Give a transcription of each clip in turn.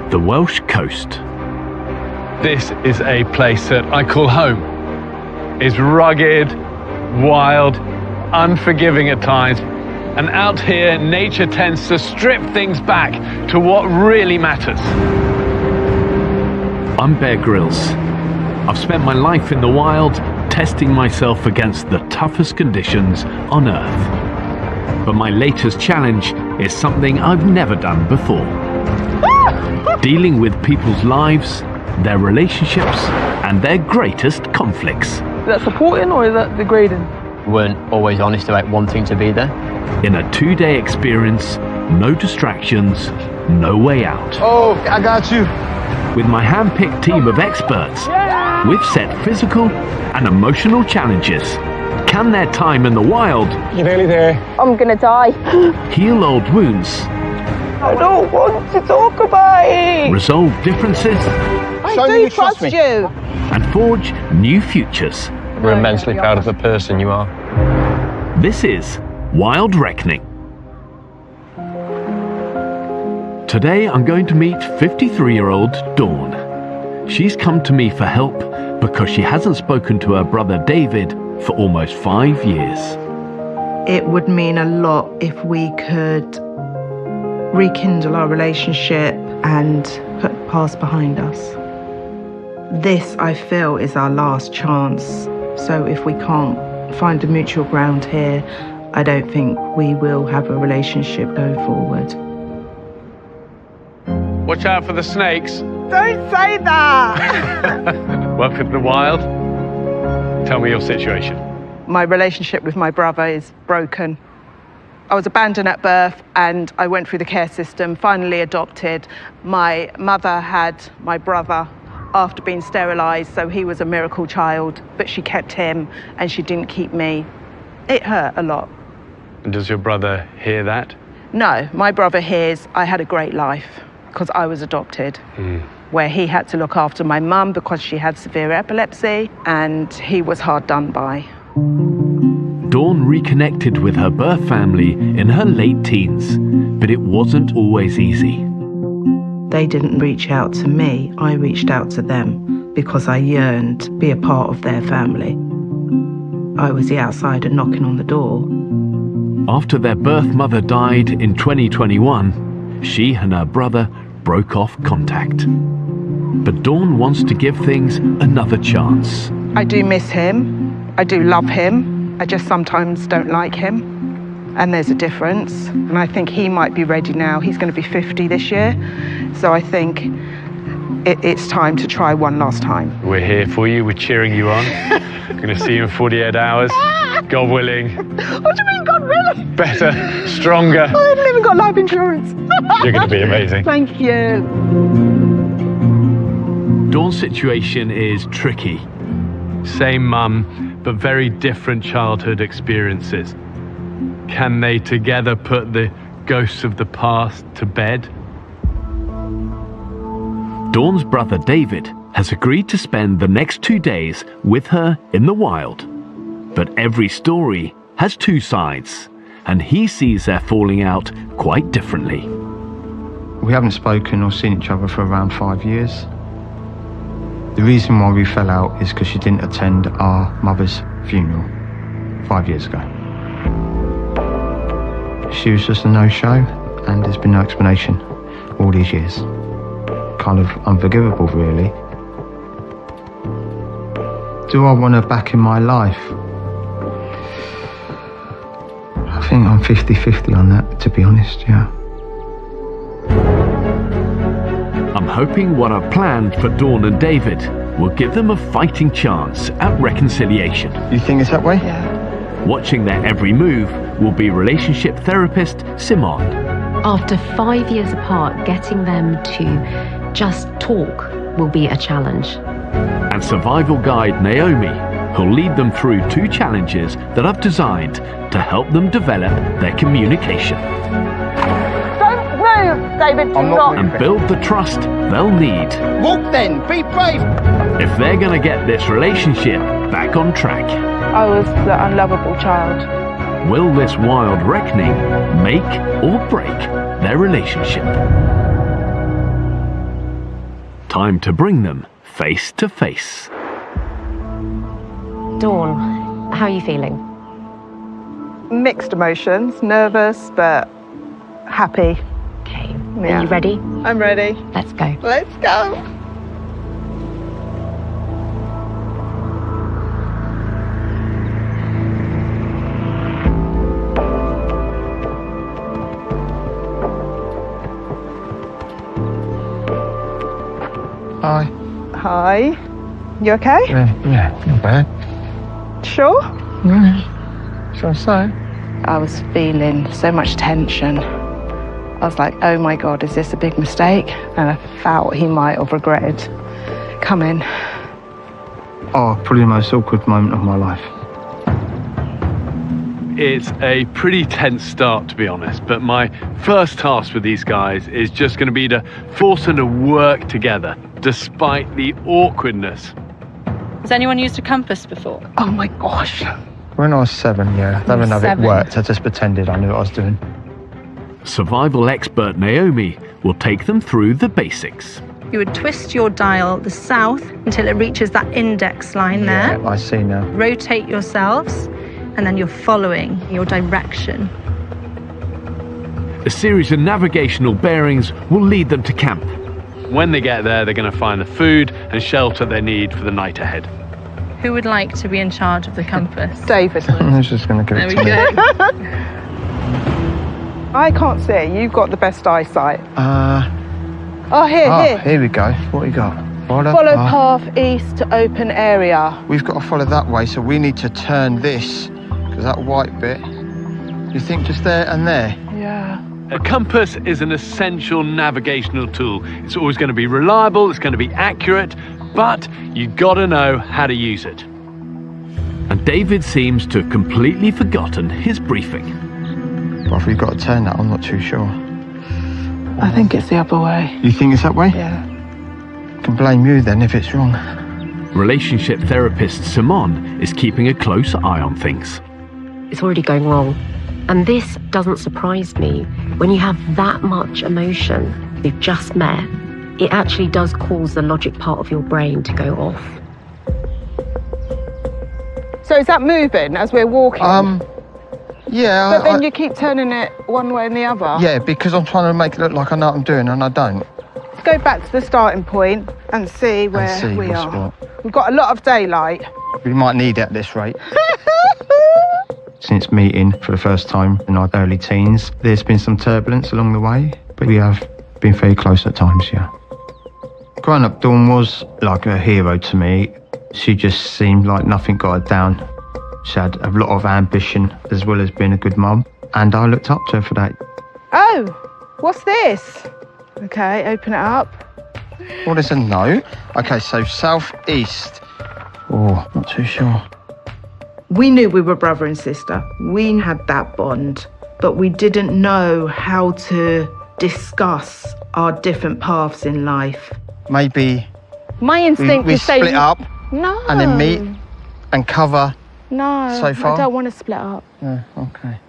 the Welsh coast. This is a place that I call home. It's rugged, wild, unforgiving at times, and out here nature tends to strip things back to what really matters. I'm Grylls. I've spent my life in the wild, testing myself against the toughest conditions on Earth. But my latest challenge is something I've never done before. Dealing with people's lives, their relationships, and their greatest conflicts. Is that supporting or is that degrading? Weren't always honest about wanting to be there. In a 2-day experience, no distractions, no way out. Oh, I got you. With my hand-picked team of experts, we've set physical and emotional challenges. Can their time in the wild You're nearly there. I'm gonna die. heal old wounds, I don't want to talk about it. resolve differences, Show me you trust me. you. and forge new futures? We're immensely proud of the person you are. This is Wild Reckoning. Today I'm going to meet 53-year-old Dawn. She's come to me for help because she hasn't spoken to her brother David for almost 5 years. It would mean a lot if we could rekindle our relationship and put the past behind us. This, I feel, is our last chance. So if we can't find a mutual ground here, I don't think we will have a relationship going forward. Watch out for the snakes. Don't say that. Welcome to the wild. Tell me your situation. My relationship with my brother is broken. I was abandoned at birth and I went through the care system, finally adopted. My mother had my brother after being sterilised, so he was a miracle child, but she kept him and she didn't keep me. It hurt a lot. And does your brother hear that? No, my brother hears I had a great life because I was adopted, where he had to look after my mum because she had severe epilepsy and he was hard done by. Dawn reconnected with her birth family in her late teens, but it wasn't always easy. They didn't reach out to me, I reached out to them because I yearned to be a part of their family. I was the outsider knocking on the door. After their birth mother died in 2021, she and her brother broke off contact. But Dawn wants to give things another chance. I do miss him, I do love him, I just sometimes don't like him. And there's a difference. And I think he might be ready now. He's going to be 50 this year. So I think it's time to try one last time. We're here for you. We're cheering you on. Going to see you in 48 hours. God willing. What do you mean, God willing? Better, stronger. I haven't even got life insurance. You're going to be amazing. Thank you. Dawn's situation is tricky. Same mum, but very different childhood experiences. Can they together put the ghosts of the past to bed? Dawn's brother David has agreed to spend the next 2 days with her in the wild. But every story has 2 sides, and he sees their falling out quite differently. We haven't spoken or seen each other for around 5 years. The reason why we fell out is because she didn't attend our mother's funeral 5 years ago. She was just a no-show, and there's been no explanation all these years. Kind of unforgivable, really. Do I want her back in my life? I think I'm 50-50 on that, to be honest, yeah. I'm hoping what I've planned for Dawn and David will give them a fighting chance at reconciliation. You think it's that way? Yeah. Watching their every move will be relationship therapist Simone. After 5 years apart, getting them to just talk will be a challenge. And survival guide Naomi, who'll lead them through 2 challenges that I've designed to help them develop their communication. Don't move, David. Do I'm not not. moving. And build the trust they'll need Walk then, be brave. if they're going to get this relationship back on track. I was the unlovable child. Will this wild reckoning make or break their relationship? Time to bring them face to face. Dawn, how are you feeling? Mixed emotions, nervous, but happy. Okay. Yeah. Are you ready? I'm ready. Let's go. Let's go. Hi. Hi. You okay? Yeah, not bad. Sure? Shall I say? I was feeling so much tension. I was like, oh my God, is this a big mistake? And I felt he might have regretted coming. Oh, probably the most awkward moment of my life. It's a pretty tense start, to be honest, but my first task with these guys is just going to be to force them to work together, despite the awkwardness. Has anyone used a compass before? Oh my gosh. When I was 7, yeah, I don't know if it worked. I just pretended I knew what I was doing. Survival expert Naomi will take them through the basics. You would twist your dial the south until it reaches that index line there. Yeah, I see now. Rotate yourselves, and then you're following your direction. A series of navigational bearings will lead them to camp. When they get there, they're going to find the food and shelter they need for the night ahead. Who would like to be in charge of the compass? David. I was just going to give There it we to me. go. I can't see. You've got the best eyesight. Here we go. What we got? Follow path east to open area. We've got to follow that way, so we need to turn this, because that white bit, you think just there and there? Yeah. A compass is an essential navigational tool. It's always going to be reliable, it's going to be accurate, but you've got to know how to use it. And David seems to have completely forgotten his briefing. But if we've got to turn that, I'm not too sure. I think it's the other way. You think it's that way? Yeah. I can blame you then if it's wrong. Relationship therapist Simone is keeping a close eye on things. It's already going wrong. And this doesn't surprise me. When you have that much emotion, you've just met, it actually does cause the logic part of your brain to go off. So is that moving as we're walking? Yeah. But then you keep turning it one way and the other. Yeah, because I'm trying to make it look like I know what I'm doing and I don't. Let's go back to the starting point and see where we what's are. what. We've got a lot of daylight. We might need it at this rate. Since meeting for the first time in our early teens, there's been some turbulence along the way, but we have been very close at times, yeah. Growing up, Dawn was like a hero to me. She just seemed like nothing got her down. She had a lot of ambition as well as being a good mum, and I looked up to her for that. Oh, what's this? Okay, open it up. Oh, there's a note. Okay, so southeast. Oh, not too sure. We knew we were brother and sister. We had that bond, but we didn't know how to discuss our different paths in life. Maybe My instinct we is say split up no, and then meet and cover. No, so far? I don't want to split up. Yeah, okay.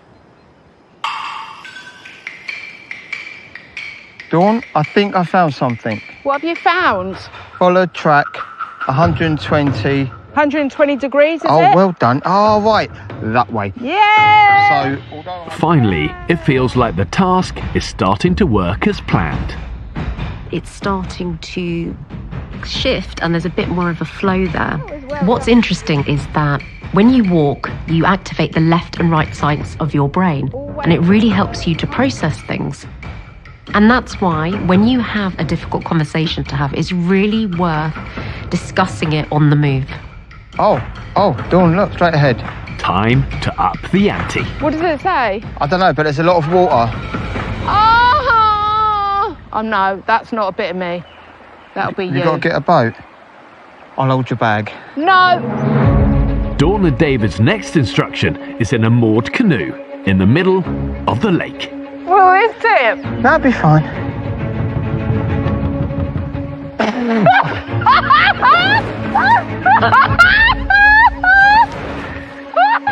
Dawn, I think I found something. What have you found? Follow track 120. 120 degrees, is it? Oh, well done. Oh, right. That way. Yeah! So, Finally, it feels like the task is starting to work as planned. It's starting to shift and there's a bit more of a flow there. What's interesting is that when you walk, you activate the left and right sides of your brain, and it really helps you to process things. And that's why when you have a difficult conversation to have, it's really worth discussing it on the move. Oh, Dawn, look, straight ahead. Time to up the ante. What does it say? I don't know, but there's a lot of water. Oh no, that's not a bit of me. That'll be you. You've got to get a boat. I'll hold your bag. No! Dawn and David's next instruction is in a moored canoe in the middle of the lake. Will this tip? That'll be fine.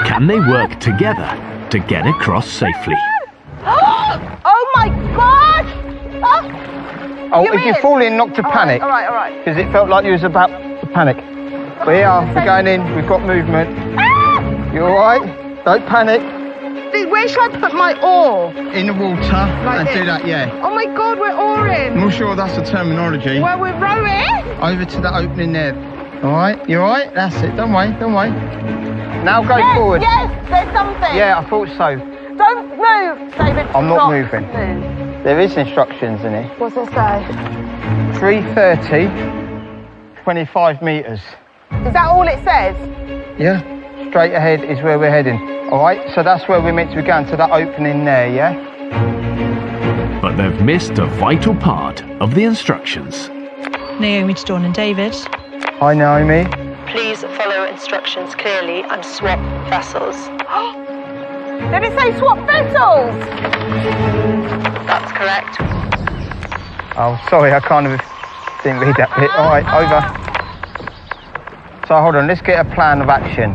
Can they work together to get across safely? Oh my gosh! Oh, if you fall in, not to panic. All right. Because it felt like you was about to panic. We are. We're going in. We've got movement. You all right? Don't panic. Where should I put my oar? In the water and do that, yeah. Oh my God, we're oaring. I'm not sure that's the terminology. Well, we're rowing. Over to the opening there. All right? You all right? That's it. Don't wait. Now go forward. Yes, there's something. Yeah, I thought so. Don't move, David. I'm not moving. Move. There is instructions in it. What's it say? 3:30, 25 metres. Is that all it says? Yeah. Straight ahead is where we're heading. All right? So that's where we're meant to be going, to that opening there, yeah? But they've missed a vital part of the instructions. Naomi to Dawn and David. Hi, Naomi. Please follow instructions clearly and swap vessels. Did it say swap vessels? That's correct. Oh, sorry, I didn't read that bit. All right, over. So hold on, let's get a plan of action.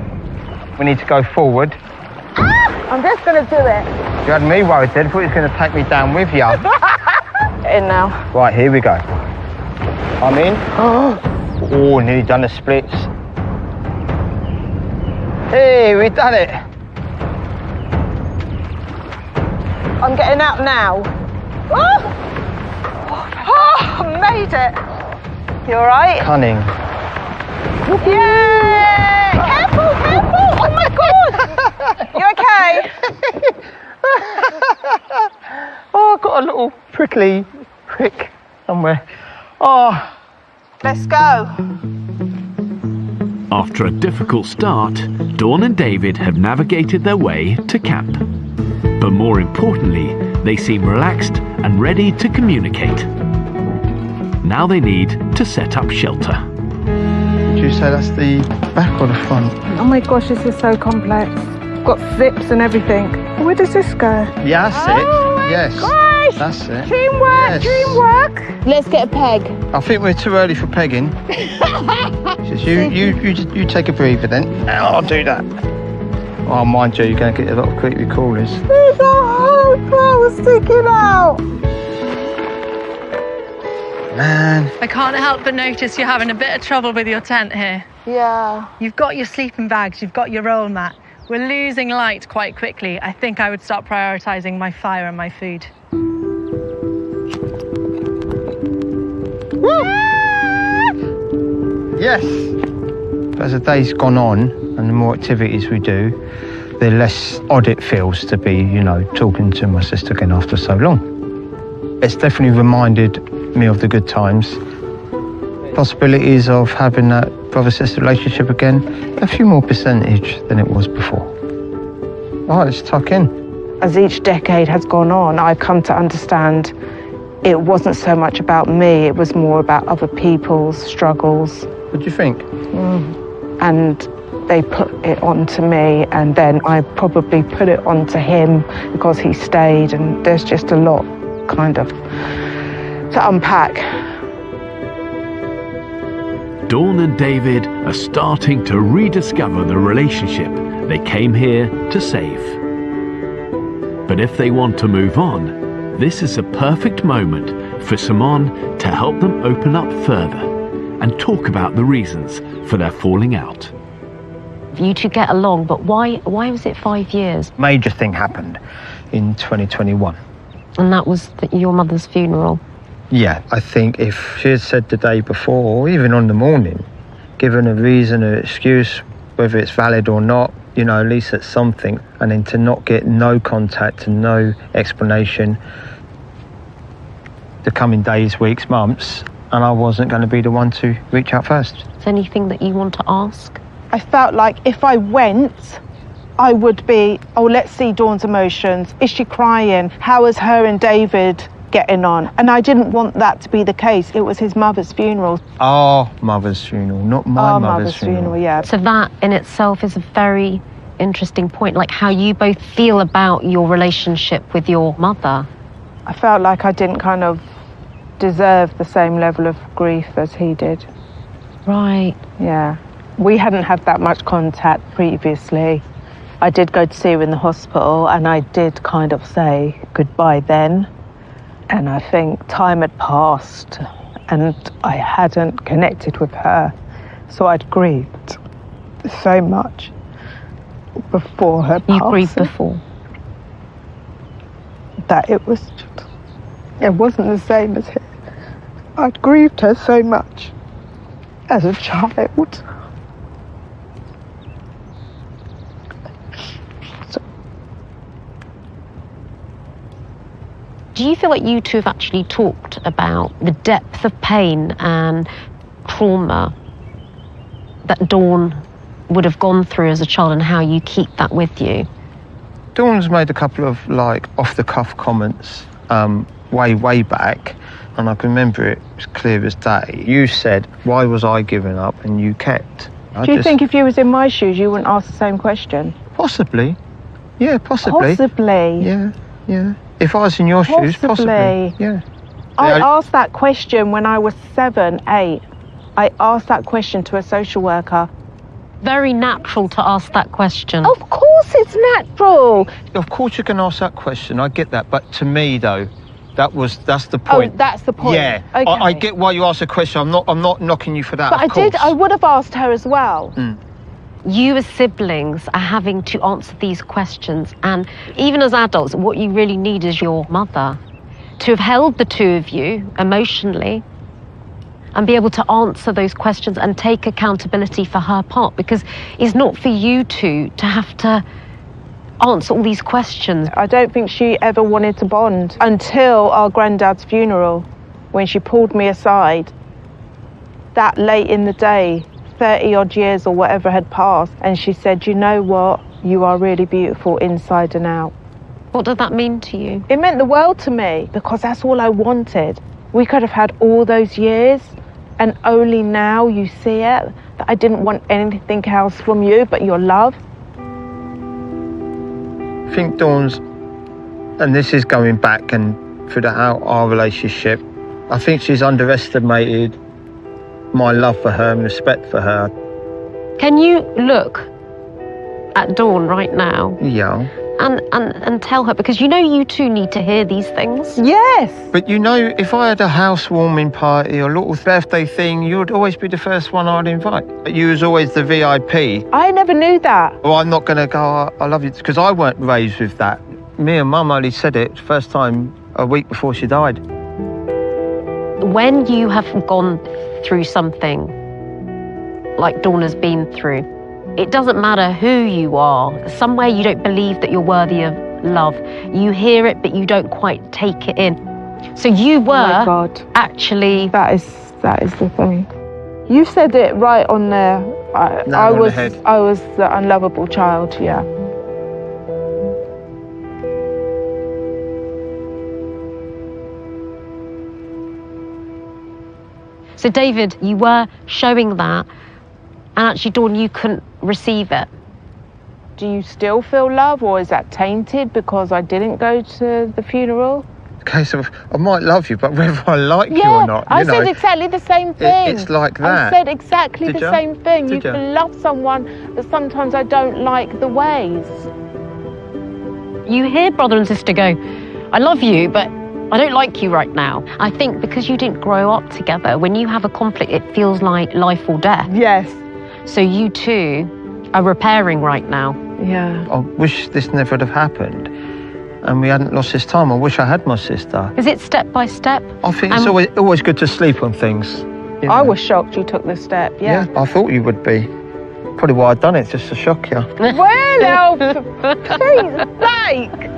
We need to go forward. I'm just going to do it. You had me worried then, I thought you was going to take me down with you. In now. Right, here we go. I'm in. Oh, nearly done the splits. Hey, we've done it. I'm getting out now. Oh, I made it. You all right? Cunning. Yay! Careful! Oh my God! You okay? Oh, I've got a little prickly prick somewhere. Oh. Let's go. After a difficult start, Dawn and David have navigated their way to camp. But more importantly, they seem relaxed and ready to communicate. Now they need to set up shelter. Did you say that's the back or the front? Oh my gosh, this is so complex. Got zips and everything. Where does this go? Yeah, that's it. Yes. Gosh! That's it. Dreamwork! Let's get a peg. I think we're too early for pegging. Just you take a breather then. I'll do that. Oh, mind you, you're going to get a lot of creepy crawlers. There's a whole crow sticking out. Man. I can't help but notice you're having a bit of trouble with your tent here. Yeah. You've got your sleeping bags, you've got your roll mat. We're losing light quite quickly. I think I would start prioritising my fire and my food. Yes. But as the day's gone on and the more activities we do, the less odd it feels to be, talking to my sister again after so long. It's definitely reminded me of the good times. Possibilities of having that brother-sister relationship again, a few more percentage than it was before. All right, let's tuck in. As each decade has gone on, I've come to understand it wasn't so much about me, it was more about other people's struggles. What do you think? And they put it onto me, and then I probably put it onto him because he stayed, and there's just a lot kind of to unpack. Dawn and David are starting to rediscover the relationship they came here to save. But if they want to move on, this is a perfect moment for Simone to help them open up further and talk about the reasons for their falling out. You two get along, but why was it 5 years? Major thing happened in 2021. And that was your mother's funeral? Yeah, I think if she had said the day before, or even on the morning, given a reason or excuse, whether it's valid or not, at least it's something, and then to not get no contact and no explanation the coming days, weeks, months, and I wasn't going to be the one to reach out first. Is there anything that you want to ask? I felt like if I went, I would be, let's see Dawn's emotions. Is she crying? How is her and David getting on? And I didn't want that to be the case. It was his mother's funeral. Our mother's funeral, not my mother's funeral. Yeah. So that in itself is a very interesting point, like how you both feel about your relationship with your mother. I felt like I didn't kind of deserve the same level of grief as he did. Right. Yeah. We hadn't had that much contact previously. I did go to see her in the hospital, and I did kind of say goodbye then. And I think time had passed and I hadn't connected with her. So I'd grieved so much before her passing. You grieved before? That it wasn't the same as her. I'd grieved her so much as a child. Do you feel like you two have actually talked about the depth of pain and trauma that Dawn would have gone through as a child and how you keep that with you? Dawn's made a couple of like off-the-cuff comments way back, and I can remember it as clear as day. You said, "Why was I giving up?" and you kept. Do you think if you was in my shoes, you wouldn't ask the same question? Possibly. Yeah, possibly. Possibly. Yeah. If I was in your shoes, possibly. Yeah. I asked that question when I was 7, 8. I asked that question to a social worker. Very natural to ask that question. Of course it's natural. Of course you can ask that question, I get that. But to me, though, that's the point. Oh, that's the point. Yeah. Okay. I get why you asked the question. I'm not knocking you for that, But I would have asked her as well. You as siblings are having to answer these questions, and even as adults, what you really need is your mother to have held the two of you emotionally and be able to answer those questions and take accountability for her part, because it's not for you two to have to answer all these questions. I don't think she ever wanted to bond until our granddad's funeral, when she pulled me aside that late in the day. 30 odd years or whatever had passed, and she said, "You know what? You are really beautiful inside and out." What did that mean to you? It meant the world to me, because that's all I wanted. We could have had all those years, and only now you see it. I didn't want anything else from you but your love. I think Dawn's, and this is going back and throughout our relationship, I think she's underestimated my love for her and respect for her. Can you look at Dawn right now? Yeah. And tell her, because you know you two need to hear these things. Yes. But you know, if I had a housewarming party or a little birthday thing, you'd always be the first one I'd invite. You was always the VIP. I never knew that. Well, I'm not going to go, I love you, because I weren't raised with that. Me and Mum only said it first time a week before she died. When you have gone through something like Dawn has been through, it doesn't matter who you are. Somewhere you don't believe that you're worthy of love. You hear it, but you don't quite take it in. So you were Oh my God. actually... That is the thing. You said it right on there. I was the unlovable child, yeah. So David, you were showing that, and actually, Dawn, you couldn't receive it. Do you still feel love, or is that tainted because I didn't go to the funeral? A case of, I might love you, but whether I like you or not, I said exactly the same thing. It's like that. I said exactly Did the ya? same thing. Did You ya? can love someone, but sometimes I don't like the ways. You hear brother and sister go, I love you, but I don't like you right now. I think because you didn't grow up together, when you have a conflict, it feels like life or death. Yes. So you two are repairing right now. Yeah. I wish this never would have happened and we hadn't lost this time. I wish I had my sister. Is it step by step? I think it's always good to sleep on things. You know? I was shocked you took this step, yeah. I thought you would be. Probably why I'd done it, just to shock you. Well, for Pete's sake.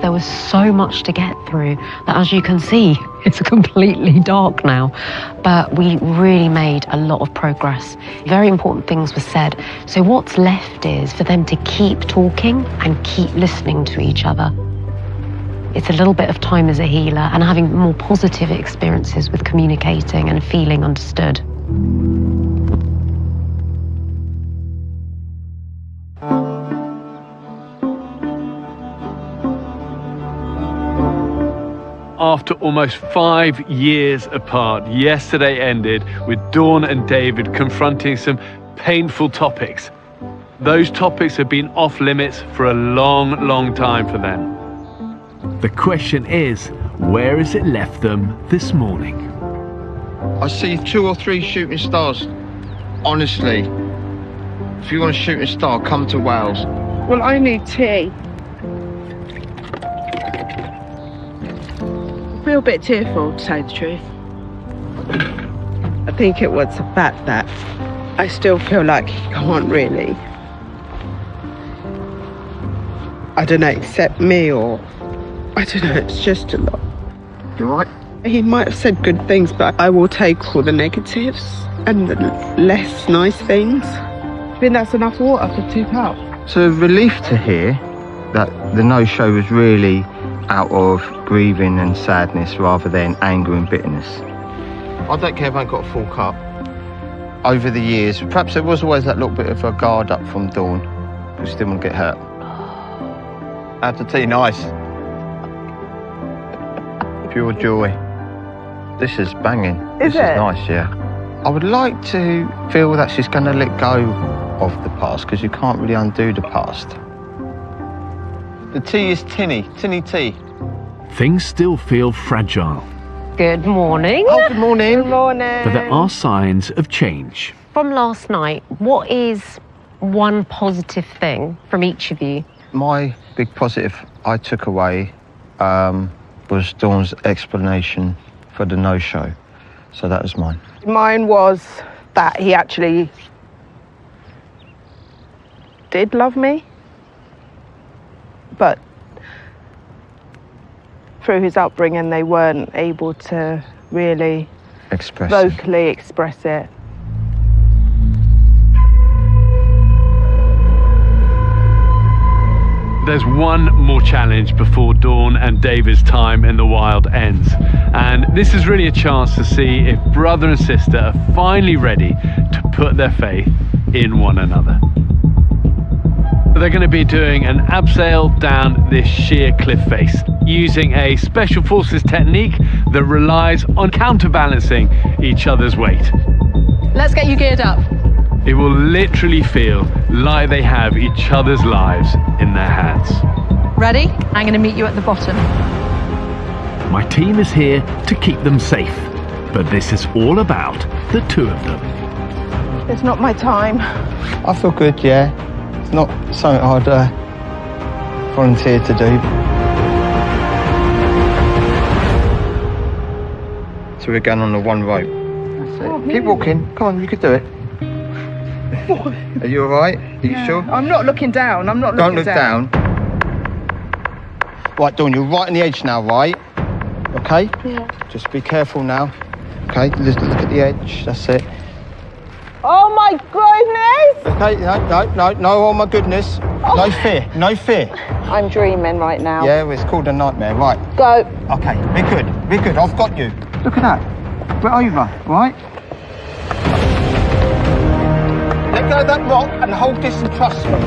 There was so much to get through that, as you can see, it's completely dark now. But we really made a lot of progress. Very important things were said. So what's left is for them to keep talking and keep listening to each other. It's a little bit of time as a healer and having more positive experiences with communicating and feeling understood. After almost 5 years apart, yesterday ended with Dawn and David confronting some painful topics. Those topics have been off limits for a long, long time for them. The question is, where has it left them this morning? I see 2 or 3 shooting stars. Honestly, if you want a shooting star, come to Wales. Well, I need tea. I feel a bit tearful, to tell you the truth. I think it was the fact that I still feel like he can't really, I don't know, accept me, or I don't know, it's just a lot. You right? He might have said good things, but I will take all the negatives and the less nice things. I think that's enough water for 2 cups. So relief to hear that the no-show was really out of grieving and sadness rather than anger and bitterness. I don't care if I ain't got a full cup. Over the years, perhaps there was always that little bit of a guard up from Dawn, because she didn't want to get hurt. How's the tea? Nice. Pure joy. This is banging. This is nice, yeah. I would like to feel that she's going to let go of the past, because you can't really undo the past. The tea is tinny tea. Things still feel fragile, Good morning. Oh, good morning. Good morning. but there are signs of change. From last night, what is one positive thing from each of you? My big positive I took away was Dawn's explanation for the no-show. So that was mine. Mine was that he actually did love me, but through his upbringing they weren't able to really vocally express it. There's one more challenge before Dawn and David's time in the wild ends. And this is really a chance to see if brother and sister are finally ready to put their faith in one another. They're going to be doing an abseil down this sheer cliff face using a special forces technique that relies on counterbalancing each other's weight. Let's get you geared up. It will literally feel like they have each other's lives in their hands. Ready? I'm going to meet you at the bottom. My team is here to keep them safe, but this is all about the 2 of them. It's not my time. I feel good, yeah. It's not something I'd volunteer to do. So we're going on the one rope. That's it. Keep walking. Come on, you could do it. Are you all right? Are you sure? I'm not looking down. I'm not Don't looking look down. Right, Dawn, you're right on the edge now, right? Okay? Yeah. Just be careful now. Okay, just look at the edge. That's it. Oh my goodness! Okay, no, oh my goodness. No fear, no fear. I'm dreaming right now. Yeah, well, it's called a nightmare, right. Go. Okay, be good, I've got you. Look at that. We're over, right? Let go of that rock and hold this and trust me.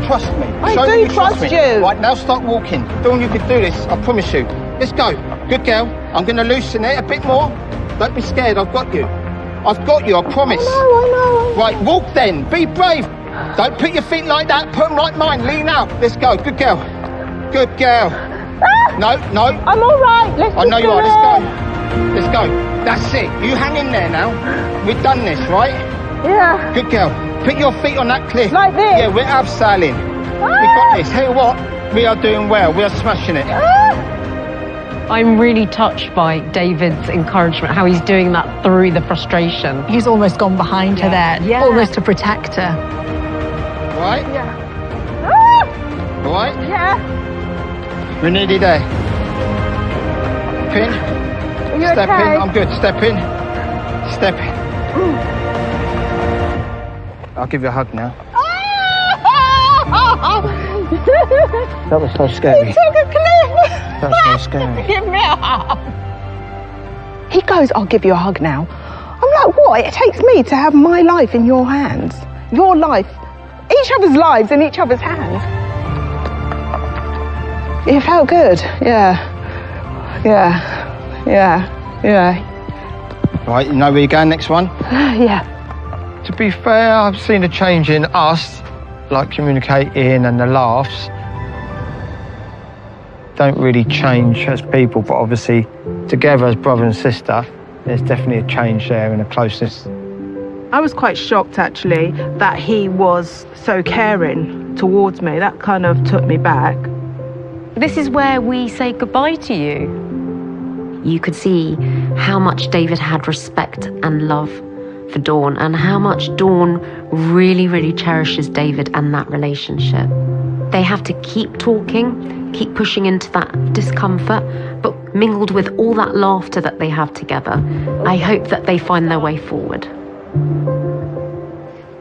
Trust me. I Show do me you trust me. you. Right, now start walking. Dawn, you can do this, I promise you. Let's go. Good girl. I'm going to loosen it a bit more. Don't be scared, I've got you. I've got you, I promise. I know. Right, walk then. Be brave. Don't put your feet like that. Put them like mine. Lean out. Let's go. Good girl. Good girl. No. I'm all right. I know you are. Let's go. Let's go. That's it. You hang in there now. We've done this, right? Yeah. Good girl. Put your feet on that cliff. Like this? Yeah, we're abseiling. We got this. Hey, what? We are doing well. We are smashing it. I'm really touched by David's encouragement, how he's doing that through the frustration. He's almost gone behind her there, almost to protect her. All right? Yeah. All right? Yeah. We're nearly there. Pin. Are you Step okay? in. I'm good. Step in. Step in. I'll give you a hug now. That was so scary. He took a cliff. That was so scary. Give me a hug. He goes, I'll give you a hug now. I'm like, what? It takes me to have my life in your hands. Your life. Each other's lives in each other's hands. It felt good. Yeah. Right, you know where you're going next one? Yeah. To be fair, I've seen a change in us like communicating and the laughs don't really change as people, but obviously together as brother and sister, there's definitely a change there and a closeness. I was quite shocked actually that he was so caring towards me. That kind of took me back. This is where we say goodbye to you. You could see how much David had respect and love for Dawn and how much Dawn really, really cherishes David and that relationship. They have to keep talking, keep pushing into that discomfort, but mingled with all that laughter that they have together. I hope that they find their way forward.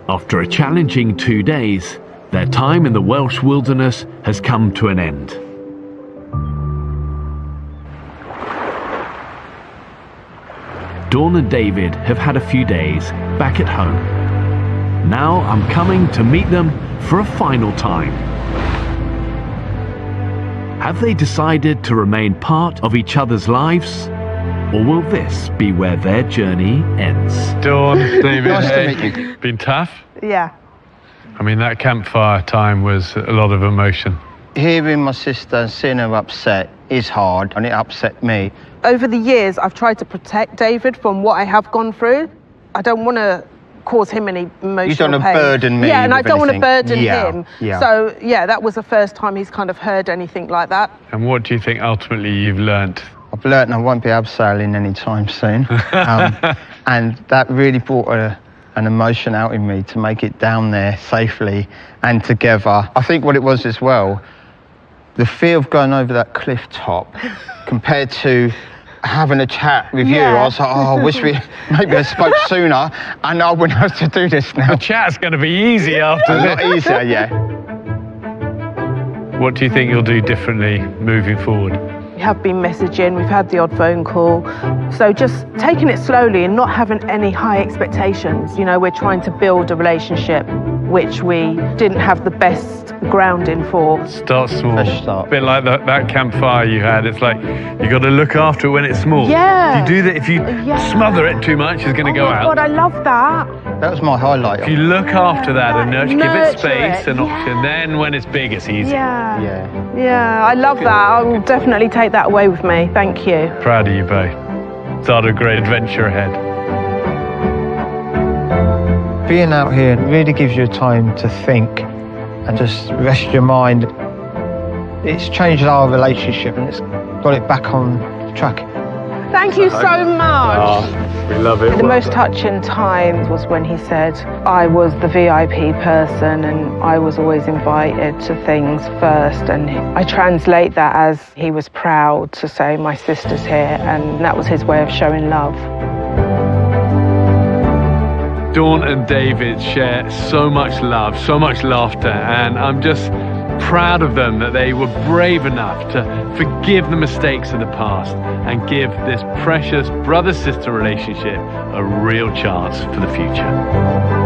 After a challenging 2 days, their time in the Welsh wilderness has come to an end. Dawn and David have had a few days back at home. Now I'm coming to meet them for a final time. Have they decided to remain part of each other's lives? Or will this be where their journey ends? Dawn, David, Nice to hey, meet you. been tough? Yeah. I mean, that campfire time was a lot of emotion. Hearing my sister and seeing her upset is hard, and it upset me. Over the years, I've tried to protect David from what I have gone through. I don't want to cause him any emotional pain. You don't want to burden me. Yeah, and I with don't want to anything. burden him. Yeah. So, yeah, that was the first time he's kind of heard anything like that. And what do you think ultimately you've learnt? I've learnt I won't be abseiling anytime soon. And that really brought an emotion out in me to make it down there safely and together. I think what it was as well, the fear of going over that cliff top compared to having a chat with you, I was like, oh, I wish we maybe I spoke sooner and I wouldn't have to do this now. The chat's going to be easy after A this. lot easier, yeah. What do you think you'll do differently moving forward? We have been messaging, we've had the odd phone call. So just taking it slowly and not having any high expectations. You know, we're trying to build a relationship which we didn't have the best grounding for. Start small. Fresh start. A bit like that campfire you had. It's like you got to look after it when it's small. Yeah. If you do that, if you smother it too much, it's going to go Oh my out. God, I love that. That was my highlight. If you look after that and give it Nurture space it, and option, then when it's big, it's easy. Yeah. Yeah. Yeah, I love that. I will definitely take that away with me. Thank you. Proud of you both. Start a great adventure ahead. Being out here really gives you time to think and just rest your mind. It's changed our relationship and it's got it back on track. Thank you so much. We love it. The most touching time was when he said I was the VIP person and I was always invited to things first, and I translate that as he was proud to say my sister's here, and that was his way of showing love. Dawn and David share so much love, so much laughter, and I'm just proud of them that they were brave enough to forgive the mistakes of the past and give this precious brother-sister relationship a real chance for the future.